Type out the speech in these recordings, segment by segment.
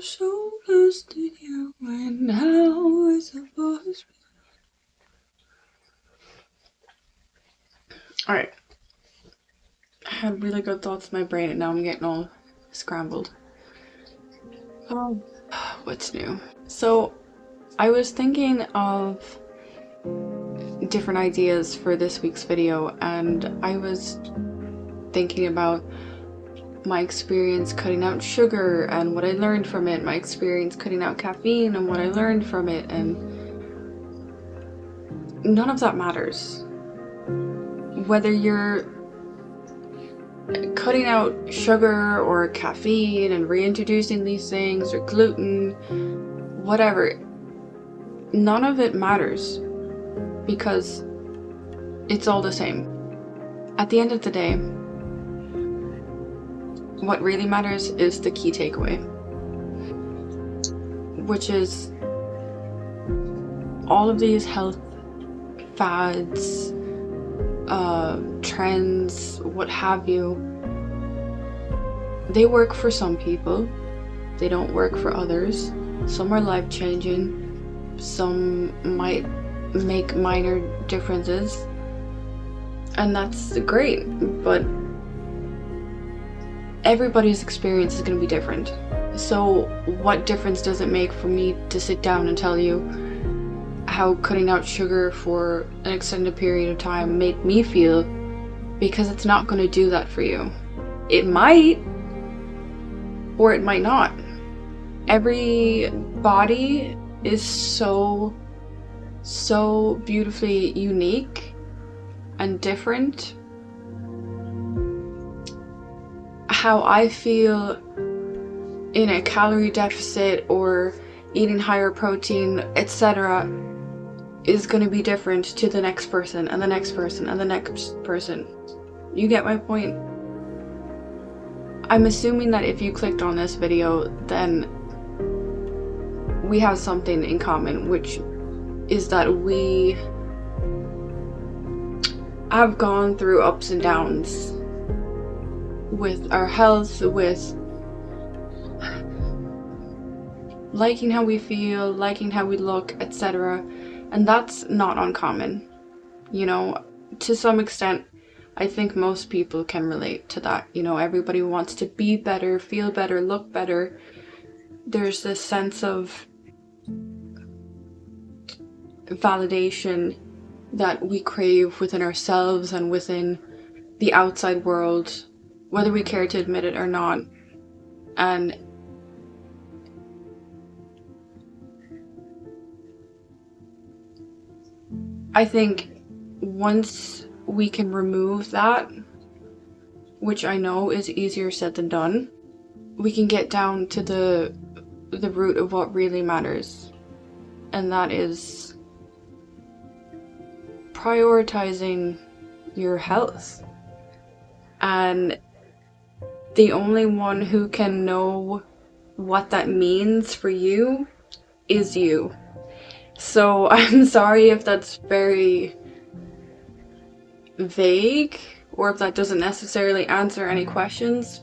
so close to you, and how is it possible? Alright. I had really good thoughts in my brain and now I'm getting all scrambled. Oh, what's new? So, I was thinking of different ideas for this week's video, and I was thinking about my experience cutting out sugar and what I learned from it, my experience cutting out caffeine and what I learned from it, and none of that matters. Whether you're cutting out sugar or caffeine and reintroducing these things, or gluten, whatever, none of it matters because it's all the same. At the end of the day, what really matters is the key takeaway, which is all of these health fads, trends, what have you, they work for some people, they don't work for others. Some are life-changing, some might make minor differences, and that's great, but everybody's experience is going to be different. So what difference does it make for me to sit down and tell you how cutting out sugar for an extended period of time made me feel? Because it's not going to do that for you. It might, or it might not. Every body is so beautifully unique and different. How I feel in a calorie deficit or eating higher protein, etc., is going to be different to the next person and the next person and the next person. You get my point? I'm assuming that if you clicked on this video, then we have something in common, which is that we have gone through ups and downs with our health, with liking how we feel, liking how we look, etc. And that's not uncommon. You know, to some extent, I think most people can relate to that. You know, everybody wants to be better, feel better, look better. There's this sense of validation that we crave within ourselves and within the outside world, whether we care to admit it or not. And I think once we can remove that, which I know is easier said than done, we can get down to the root of what really matters. And that is prioritizing your health. And the only one who can know what that means for you is you. So I'm sorry if that's very vague, or if that doesn't necessarily answer any questions,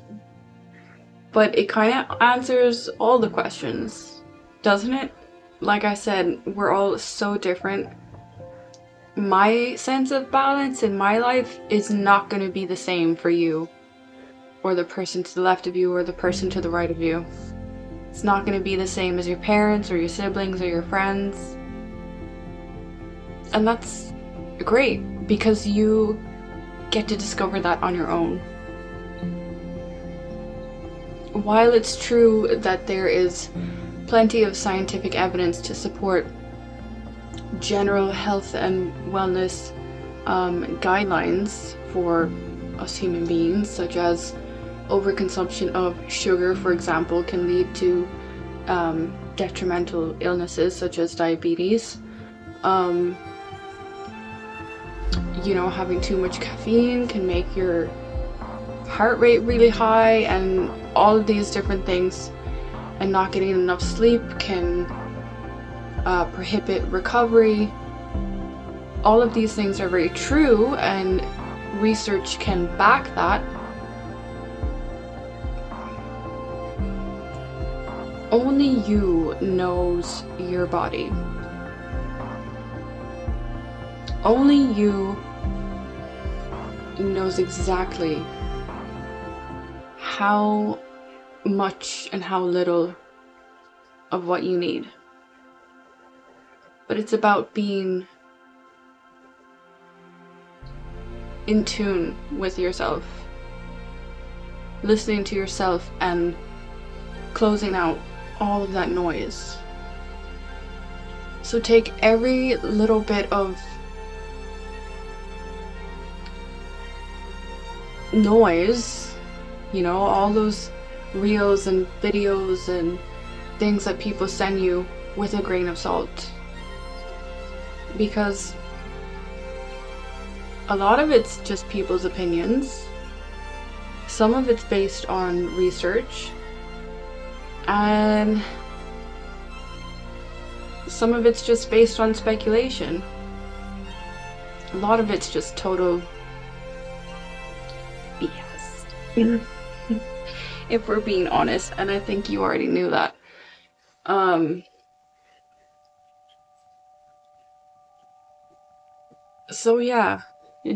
but it kind of answers all the questions, doesn't it? Like I said, we're all so different. My sense of balance in my life is not going to be the same for you, or the person to the left of you, or the person to the right of you. It's not going to be the same as your parents, or your siblings, or your friends. And that's great, because you get to discover that on your own. While it's true that there is plenty of scientific evidence to support general health and wellness guidelines for us human beings, such as overconsumption of sugar, for example, can lead to detrimental illnesses such as diabetes. You know, having too much caffeine can make your heart rate really high, and all of these different things, and not getting enough sleep can prohibit recovery. All of these things are very true, and research can back that. Only you knows your body. Only you knows exactly how much and how little of what you need. But it's about being in tune with yourself, listening to yourself and closing out all of that noise. So take every little bit of noise, you know, all those reels and videos and things that people send you with a grain of salt. Because a lot of it's just people's opinions. Some of it's based on research. And some of it's just based on speculation. A lot of it's just total BS. If we're being honest, and I think you already knew that. So yeah,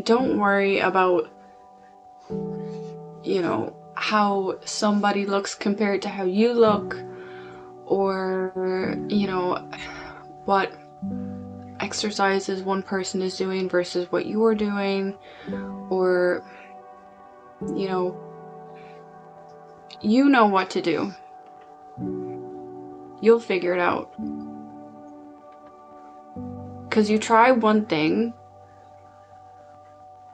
don't worry about, you know, how somebody looks compared to how you look, or, you know, what exercises one person is doing versus what you're doing, or, you know what to do. You'll figure it out. Because you try one thing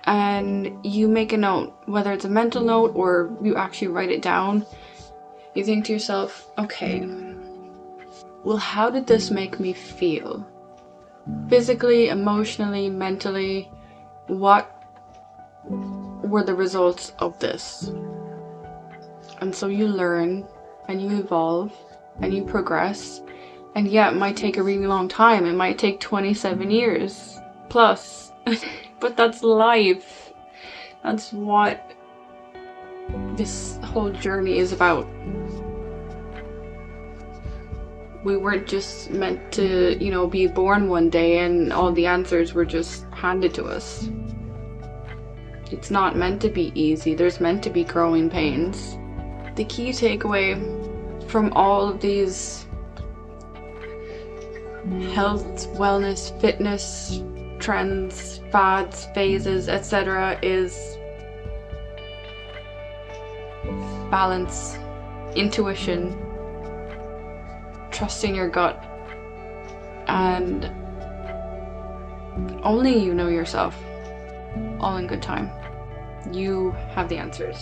and you make a note, whether it's a mental note or you actually write it down. You think to yourself, okay, well, how did this make me feel? Physically, emotionally, mentally, what were the results of this? And so you learn and you evolve and you progress. And yeah, it might take a really long time. It might take 27 years plus. But that's life. That's what this whole journey is about. We weren't just meant to, you know, be born one day and all the answers were just handed to us. It's not meant to be easy. There's meant to be growing pains. The key takeaway from all of these health, wellness, fitness trends, fads, phases, etc. is balance, intuition, trusting your gut, and only you know yourself. All in good time. You have the answers.